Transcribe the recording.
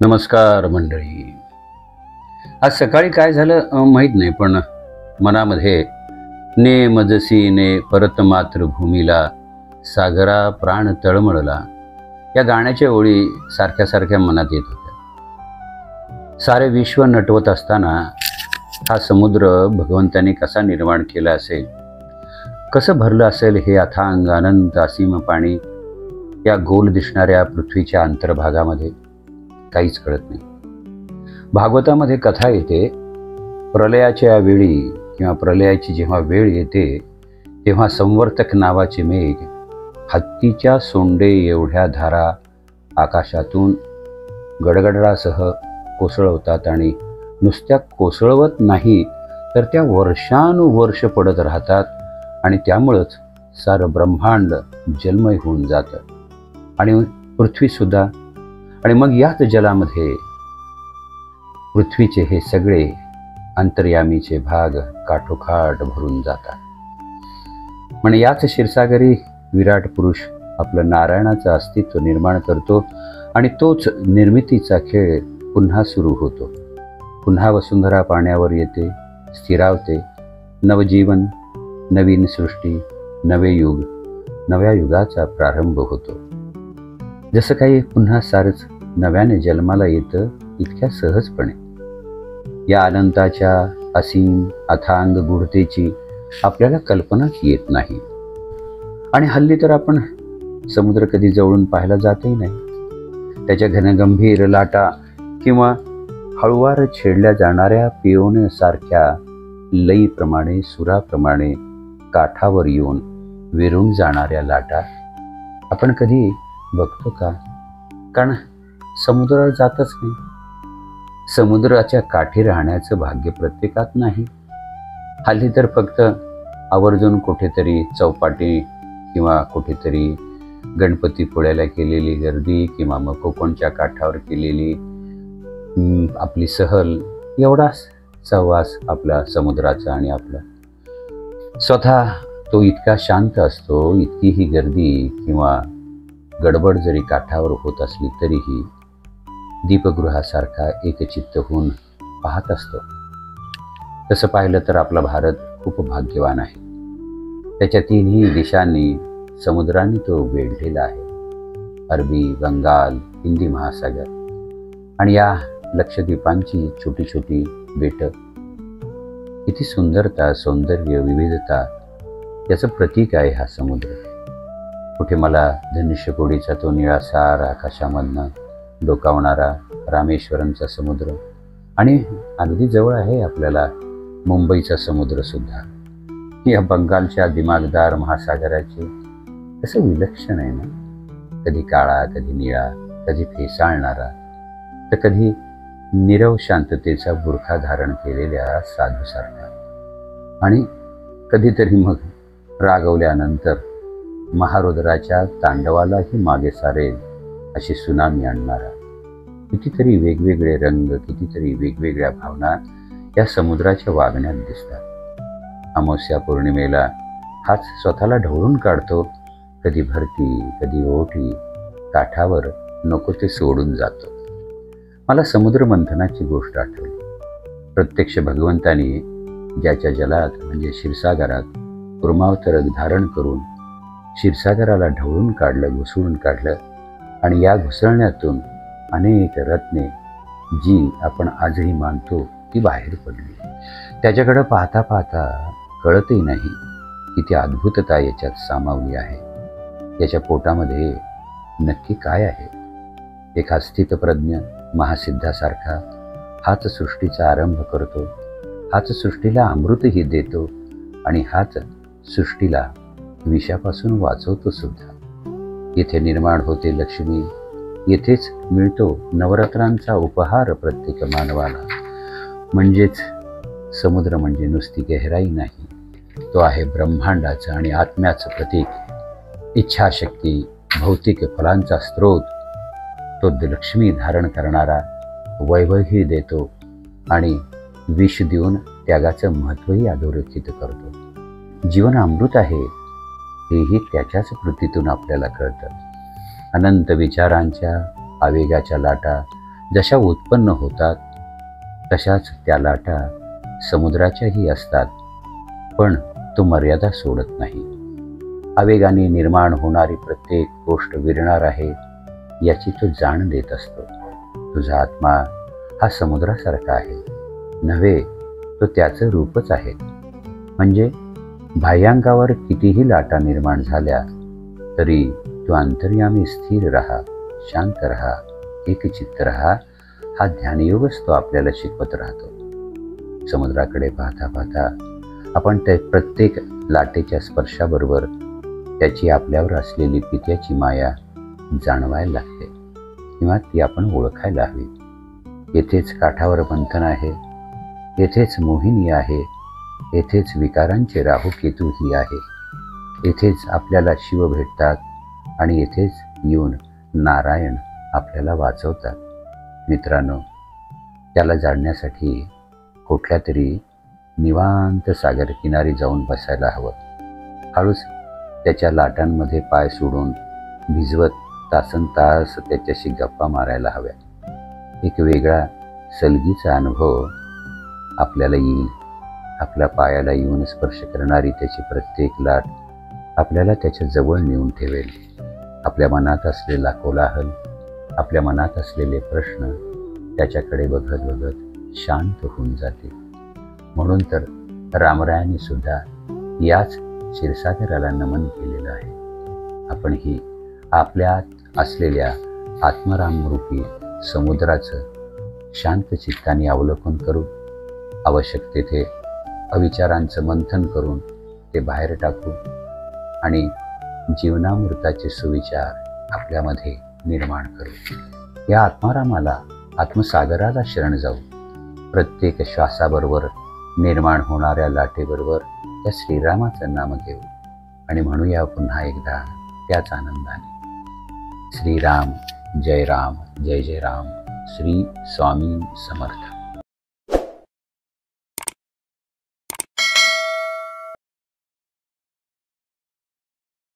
नमस्कार मंडळी. आज सकाळी काय झालं माहीत नाही, पण मनामध्ये ने मजसी ने परत मातृभूमीला सागरा प्राण तळमळला या गाण्याच्या ओळी सारख्या सारख्या मनात येत होत्या. सारे विश्व नटवत असताना हा समुद्र भगवंताने कसा निर्माण केला असेल, कसं भरलं असेल हे अथांग अनंत असीम पाणी या गोल दिसणाऱ्या पृथ्वीच्या अंतर्भागामध्ये काहीच कळत नाही. भागवतामध्ये कथा येते, प्रलयाच्या वेळी किंवा प्रलयाची जेव्हा वेळ येते तेव्हा संवर्तक नावाचे मेघ हत्तीच्या सोंडे एवढ्या धारा आकाशातून गडगडासह कोसळवतात आणि नुसत्या कोसळवत नाही तर त्या वर्षानुवर्ष पडत राहतात आणि त्यामुळंच सारं ब्रह्मांड जलमय होऊन जातं आणि पृथ्वीसुद्धा. आणि मग याच जलामध्ये पृथ्वीचे हे सगळे अंतर्यामीचे भाग काठोकाठ भरून जातात. म्हणजे याच क्षीरसागरी विराट पुरुष आपलं नारायणाचं अस्तित्व निर्माण करतो आणि तोच निर्मितीचा खेळ पुन्हा सुरू होतो. पुन्हा वसुंधरा पाण्यावर येते, स्थिरावते. नवजीवन, नवीन सृष्टी, नवे युग, नव्या युगाचा प्रारंभ होतो. जसं काही पुन्हा सारंच नव्याने जन्माला येतं इतक्या सहजपणे. या अनंताच्या असीम अथांग गूढतेची आपल्याला कल्पनाच येत नाही. आणि हल्ली तर आपण समुद्र कधी जवळून पाहायला जातही नाही. त्याच्या घनगंभीर लाटा किंवा हळुवार छेडल्या जाणाऱ्या पिओनसारख्या लईप्रमाणे सुराप्रमाणे काठावर येऊन विरून जाणाऱ्या लाटा आपण कधी बघतो का? कारण समुद्रावर जातच नाही. समुद्राच्या काठी राहण्याचं भाग्य प्रत्येकात नाही. हल्ली तर फक्त आवर्जून कुठेतरी चौपाटी किंवा कुठेतरी गणपतीपुळ्याला केलेली गर्दी किंवा मग कोकणच्या काठावर केलेली आपली सहल, एवढाच सहवास आपला समुद्राचा. आणि आपला स्वतः तो इतका शांत असतो, इतकी ही गर्दी किंवा गडबड जरी काठावर होत असली तरीही दीपगृहासारखा एकचित्त होऊन पाहत असतो. तसं पाहिलं तर आपला भारत खूप भाग्यवान आहे. त्याच्या तिन्ही दिशांनी समुद्राने तो वेढलेला आहे. अरबी, बंगाल, हिंदी महासागर आणि या लक्षद्वीपांची छोटी छोटी बेटं. किती सुंदरता, सौंदर्य, विविधता याचं प्रतीक आहे हा समुद्र. कुठे मला धनुष्यकोडीचा तो निळासार आकाशामधनं डोकावणारा रामेश्वरमचा समुद्र आणि अगदी जवळ आहे आपल्याला मुंबईचा समुद्रसुद्धा. या बंगालच्या दिमागदार महासागराचे कसं विलक्षण आहे ना. कधी काळा, कधी निळा, कधी फेसाळणारा, तर कधी नीरव शांततेचा बुरखा धारण केलेल्या साधूसारखा आणि कधीतरी मग रागवल्यानंतर महारुद्राच्या तांडवालाही मागे सारेल अशी सुनामी आणणारा. कितीतरी वेगवेगळे रंग, कितीतरी वेगवेगळ्या भावना या समुद्राच्या वागण्यात दिसतात. अमावस्या पौर्णिमेला हाच स्वतःला ढवळून काढतो. कधी भरती, कधी ओठी काठावर नको ते सोडून जातो. मला समुद्र मंथनाची गोष्ट आठवली. प्रत्यक्ष भगवंताने ज्याच्या जलात म्हणजे क्षीरसागरात कुर्मावतार धारण करून क्षीरसागराला ढवळून काढलं, घुसळून काढलं आणि या घुसळण्यातून अनेक रत्ने जी आपण आजही मानतो ती बाहेर पडली. त्याच्याकडं पाहता पाहता कळतही नाही किती अद्भुतता याच्यात सामावली आहे. याच्या पोटामध्ये नक्की काय आहे? एका स्थितप्रज्ञ महासिद्धासारखा हाच सृष्टीचा आरंभ करतो, हाच सृष्टीला अमृतही देतो आणि हाच सृष्टीला विषापासून वाचवतो सुद्धा. येथे निर्माण होते लक्ष्मी, येथेच मिळतो नवरात्रांचा उपहार प्रत्येक मानवाला. म्हणजेच समुद्र म्हणजे नुसती गहराई नाही, तो आहे ब्रह्मांडाचं आणि आत्म्याचं प्रतीक. इच्छाशक्ती, भौतिक फलांचा स्रोत. तो लक्ष्मी धारण करणारा, वैभवही देतो आणि विष देऊन त्यागाचं महत्त्वही अधोरेखित करतो. जीवन अमृत आहे हेही त्याच्याच कृतीतून आपल्याला कळतं. अनंत विचारांच्या आवेगाच्या लाटा जशा उत्पन्न होतात तशाच त्या लाटा समुद्राच्याही असतात, पण तो मर्यादा सोडत नाही. आवेगाने निर्माण होणारी प्रत्येक गोष्ट विरणार आहे याची तो जाण देत असतो. तुझा आत्मा हा समुद्रासारखा आहे नव्हे, तो त्याचं रूपच आहे. म्हणजे बाह्यांगावर कितीही लाटा निर्माण झाल्या तरी तो अंतर्यामी स्थिर रहा, शांत रहा, एकचित्त रहा, हा ध्यानयोगच तो आपल्याला शिकवत राहतो. समुद्राकडे पाहता पाहता आपण त्या प्रत्येक लाटेच्या स्पर्शाबरोबर त्याची आपल्यावर असलेली पित्याची माया जाणवायला लागते किंवा ती आपण ओळखायला हवी. येथेच काठावर मंथन आहे, येथेच मोहिनी आहे, येथेच विकारांचे राहू केतूही आहे, येथेच आपल्याला शिव भेटतात आणि येथेच येऊन नारायण आपल्याला वाचवतात. मित्रांनो, त्याला जाणण्यासाठी कुठल्या तरी निवांत सागर किनारी जाऊन बसायला हवं. हळूच त्याच्या लाटांमध्ये पाय सोडून भिजवत तासनतास त्याच्याशी गप्पा मारायला हव्या. एक वेगळा सलगीचा अनुभव आपल्याला येईल. आपल्या पायाला येऊन स्पर्श करणारी त्याची प्रत्येक लाट आपल्याला त्याच्या जवळ नेऊन ठेवेल. आपल्या मनात असलेला कोलाहल, आपल्या मनात असलेले प्रश्न त्याच्याकडे बघत बघत शांत होऊन जातील. म्हणून तर रामरायांनी सुद्धा याच क्षीरसागराला नमन केलेलं आहे. आपणही आपल्यात असलेल्या आत्मरामरूपी समुद्राचं शांत चित्ताने अवलोकन करू. आवश्यक तेथे अविचारांचं मंथन करून ते बाहेर टाकू आणि जीवनामृताचे सुविचार आपल्यामध्ये निर्माण करू. या आत्मारामाला, आत्मसागराला शरण जाऊ. प्रत्येक श्वासाबरोबर निर्माण होणाऱ्या लाटेबरोबर त्या श्रीरामाचं नाम घेऊ आणि म्हणूया पुन्हा एकदा त्याच आनंदाने, श्रीराम जय राम, जय जय राम. श्री स्वामी समर्थ.